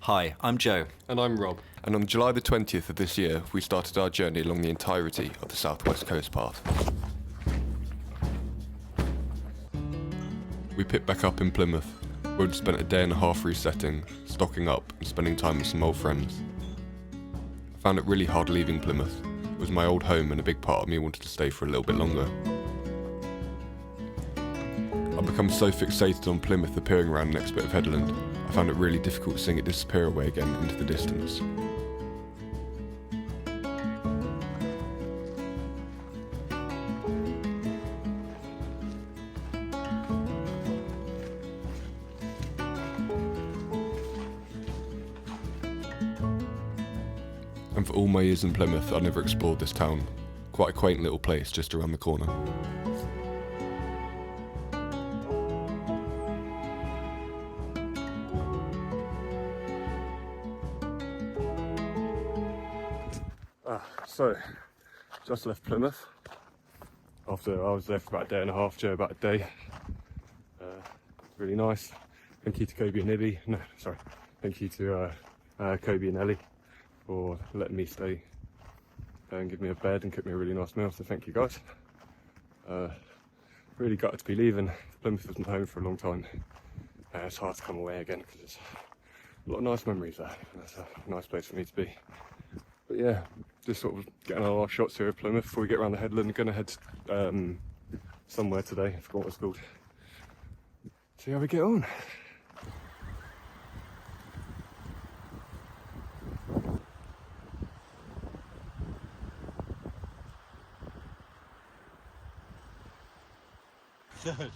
Hi, I'm Joe. And I'm Rob. And on July the 20th of this year, we started our journey along the entirety of the South West Coast Path. We picked back up in Plymouth, where we'd spent a day and a half resetting, stocking up and spending time with some old friends. I found it really hard leaving Plymouth. It was my old home and a big part of me wanted to stay for a little bit longer. I've become so fixated on Plymouth appearing around the next bit of headland, I found it really difficult seeing it disappear away again into the distance. And for all my years in Plymouth, I'd never explored this town. Quite a quaint little place just around the corner. So, just left Plymouth after I was there for about a day and a half, Joe about a day. Really nice. Thank you to Kobe and Ibby. No, sorry. Thank you to Kobe and Ellie for letting me stay and give me a bed and cook me a really nice meal. So thank you guys. Really gutted to be leaving. Plymouth was my home for a long time. It's hard to come away again because there's a lot of nice memories there. That's a nice place for me to be. But yeah, just sort of getting our last shots here of Plymouth before we get around the headland. I'm going to head somewhere today, I forgot what it's called. See how we get on. Third, mate.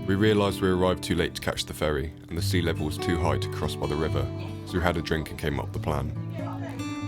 We realised we arrived too late to catch the ferry, and the sea level was too high to cross by the river, so we had a drink and came up with the plan.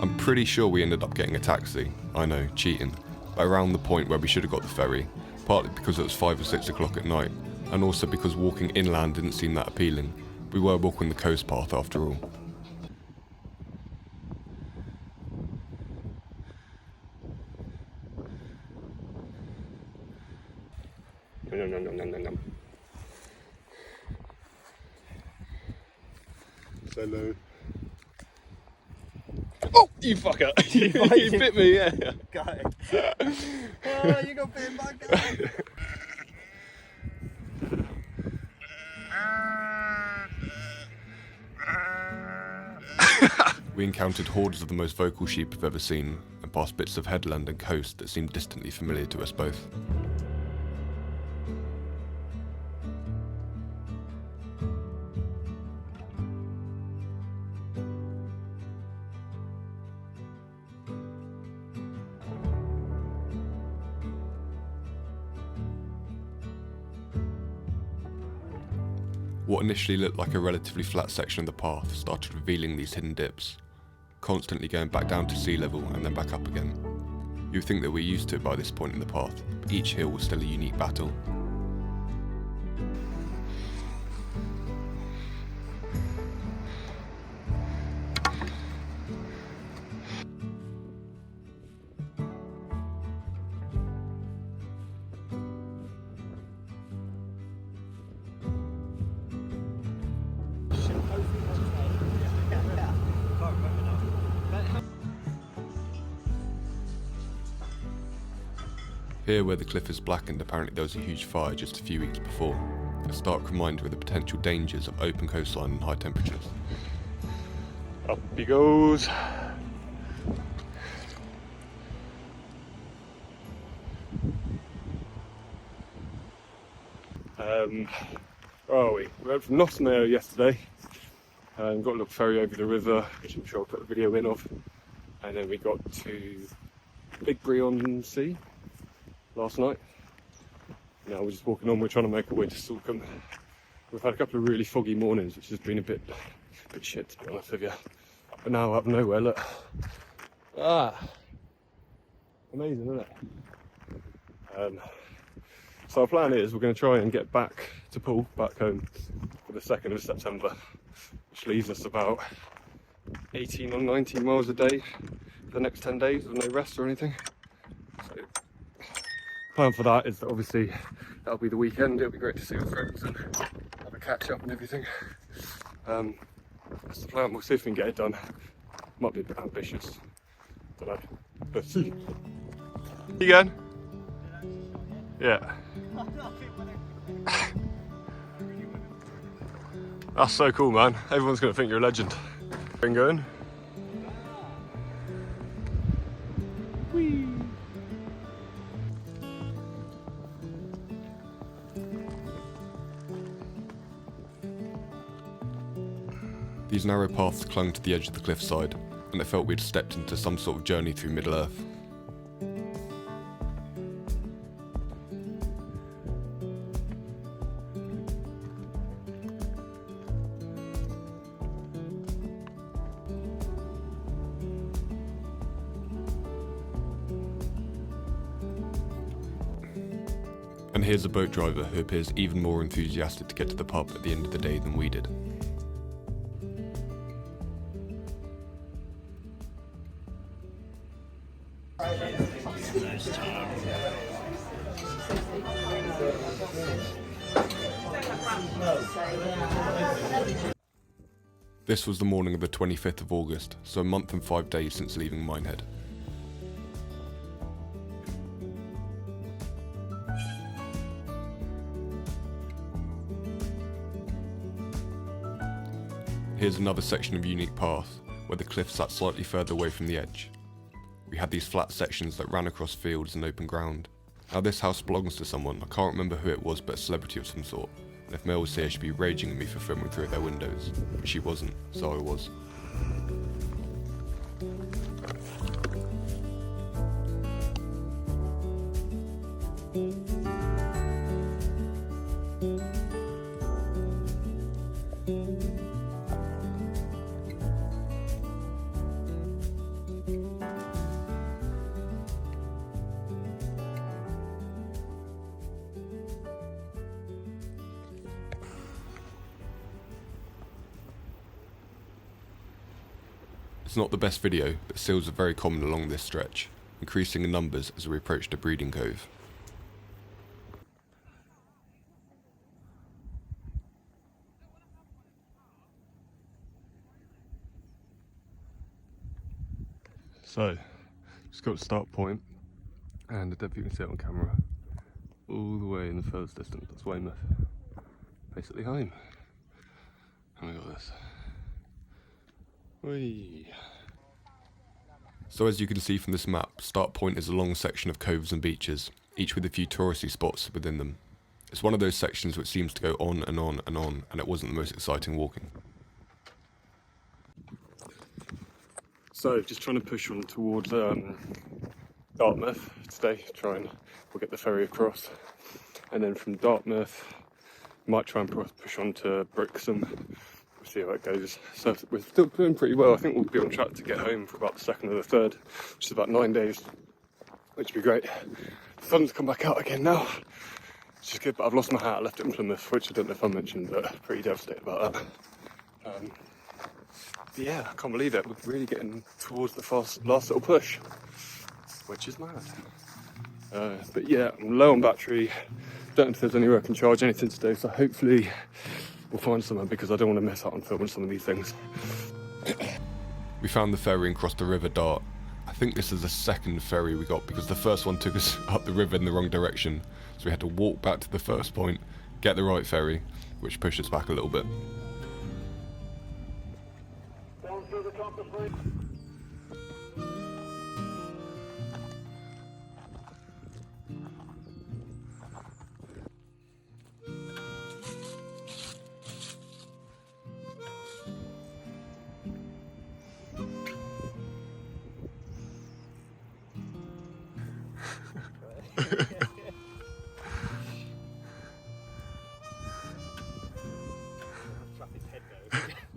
I'm pretty sure we ended up getting a taxi, I know, cheating, but around the point where we should have got the ferry, partly because it was 5 or 6 o'clock at night, and also because walking inland didn't seem that appealing. We were walking the coast path after all. Hello. Oh, you fucker! You bit me, yeah. Got it. Oh, you got bitten by a guy. We encountered hordes of the most vocal sheep I've ever seen, and passed bits of headland and coast that seemed distantly familiar to us both. What initially looked like a relatively flat section of the path started revealing these hidden dips, constantly going back down to sea level and then back up again. You would think that we're used to it by this point in the path, but each hill was still a unique battle. Here where the cliff is blackened, apparently there was a huge fire just a few weeks before, a stark reminder of the potential dangers of open coastline and high temperatures. Up he goes. Where are we? We went from Nottingham yesterday and got a little ferry over the river, which I'm sure I'll put a video in of, and then we got to Big Breon Sea last night. Now we're just walking on, we're trying to make our way to Salcombe, We've had a couple of really foggy mornings, which has been a bit shit, to be honest with you. But now out of nowhere, look. Amazing, isn't it? So our plan is we're going to try and get back to Poole, back home, for the 2nd of September, which leaves us about 18 or 19 miles a day for the next 10 days with no rest or anything. So plan for that is that obviously that'll be the weekend. It'll be great to see our friends and have a catch up and everything. That's the plan. We'll see if we can get it done. Might be a bit ambitious, don't know. But see. You going? Yeah. That's so cool, man. Everyone's gonna think you're a legend. Been going? Whee! These narrow paths clung to the edge of the cliffside, and it felt we'd stepped into some sort of journey through Middle-earth. And here's a boat driver who appears even more enthusiastic to get to the pub at the end of the day than we did. This was the morning of the 25th of August, so a month and 5 days since leaving Minehead. Here's another section of unique path, where the cliff sat slightly further away from the edge. We had these flat sections that ran across fields and open ground. Now this house belongs to someone, I can't remember who it was, but a celebrity of some sort. And if Mel was here, she'd be raging at me for filming through their windows. But she wasn't, so I was. It's not the best video, but seals are very common along this stretch, increasing in numbers as we approached a breeding cove. So, just got to start point, and I don't know if you can see it on camera, all the way in the furthest distance, that's Weymouth, basically home. And we got this. Whee. So as you can see from this map, Start Point is a long section of coves and beaches, each with a few touristy spots within them. It's one of those sections which seems to go on and on and on, and it wasn't the most exciting walking. So, just trying to push on towards Dartmouth today, we'll get the ferry across, and then from Dartmouth, might try and push on to Brixham. We'll see how it goes. So we're still doing pretty well. I think we'll be on track to get home for about the 2nd or the 3rd, which is about 9 days, which would be great. The sun's come back out again now, which is good, but I've lost my hat. I left it in Plymouth, which I don't know if I mentioned, but pretty devastated about that. But yeah, I can't believe it. We're really getting towards the last little push, which is mad. But yeah, I'm low on battery. Don't know if there's anywhere I can charge anything today, so hopefully we'll find somewhere, because I don't want to miss out on filming some of these things. We found the ferry and crossed the River Dart. I think this is the second ferry we got, because the first one took us up the river in the wrong direction, so we had to walk back to the first point, get the right ferry, which pushed us back a little bit.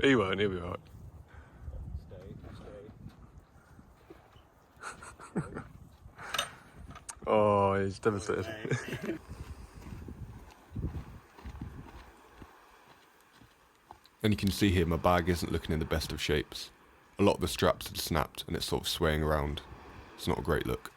He won't, he'll be right. Oh, he's devastated. And you can see here my bag isn't looking in the best of shapes. A lot of the straps had snapped and it's sort of swaying around. It's not a great look.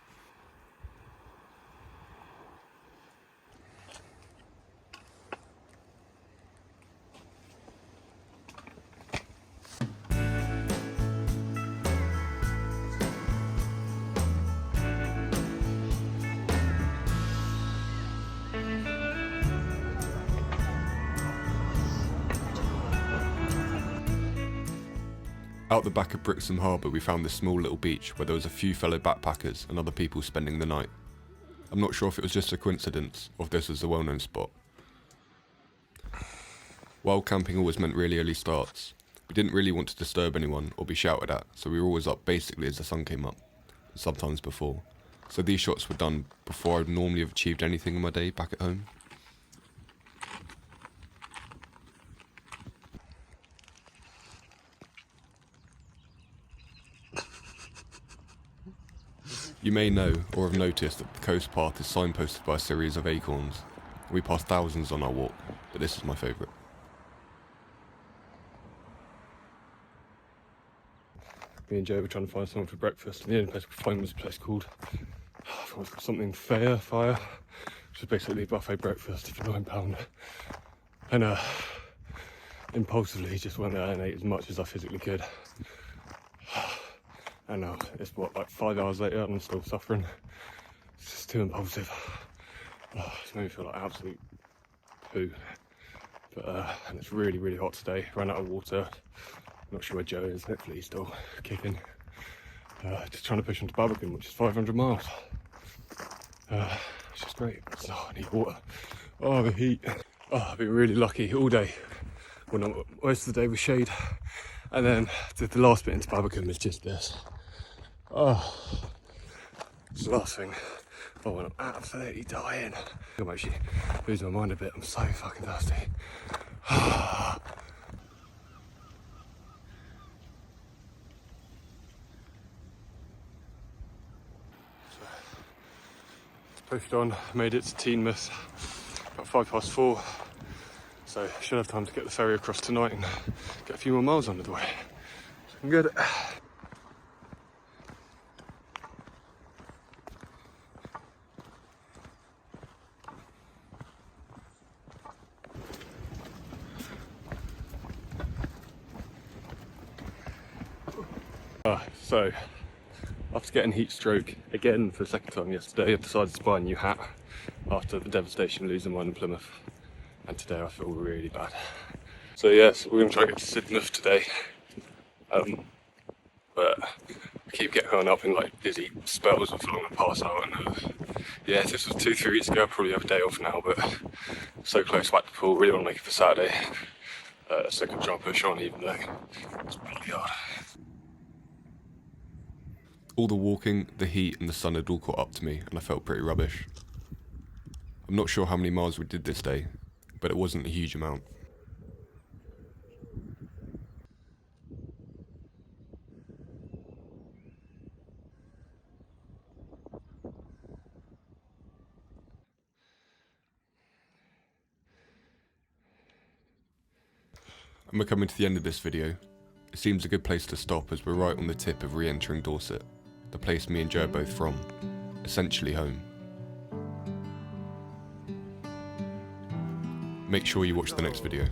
Out the back of Brixham Harbour we found this small little beach where there was a few fellow backpackers and other people spending the night. I'm not sure if it was just a coincidence or if this was a well-known spot. Wild camping always meant really early starts. We didn't really want to disturb anyone or be shouted at, so we were always up basically as the sun came up, sometimes before. So these shots were done before I would normally have achieved anything in my day back at home. You may know or have noticed that the coast path is signposted by a series of acorns. We passed thousands on our walk, but this is my favourite. Me and Joe were trying to find something for breakfast, and the only place we could find was a place called something Fire, which is basically buffet breakfast for £9. And impulsively just went there and ate as much as I physically could. And now it's what, like 5 hours later and I'm still suffering. It's just too impulsive. It's made me feel like absolute poo. But and it's really, really hot today. Ran out of water. Not sure where Joe is. Hopefully he's still kicking. Just trying to push him to Barbican, which is 500 miles. It's just great. So I need water. Oh, the heat. Oh, I've been really lucky all day. Well, most of the day was shade. And then the last bit into Barbican is just this. Oh, it's the last thing. Oh, and I'm absolutely dying. I'm actually losing my mind a bit. I'm so fucking thirsty. Pushed on, made it to Plymouth about 4:05. So should have time to get the ferry across tonight and get a few more miles under the way. So I can get it. So, after getting heat stroke again for the second time yesterday, I've decided to buy a new hat after the devastation of losing mine in Plymouth. And today I feel really bad. So yes, we're going to try and get to Sidmouth today. But I keep getting hung up in like busy spells of long and pass out. And yeah, if this was 2-3 weeks ago, I'd probably have a day off now, but so close back to pool, really want to make it for Saturday. So I can try and push on even though it's really hard. All the walking, the heat and the sun had all caught up to me and I felt pretty rubbish. I'm not sure how many miles we did this day, but it wasn't a huge amount. And we're coming to the end of this video. It seems a good place to stop as we're right on the tip of re-entering Dorset, the place me and Joe are both from, essentially home. Make sure you watch the next video.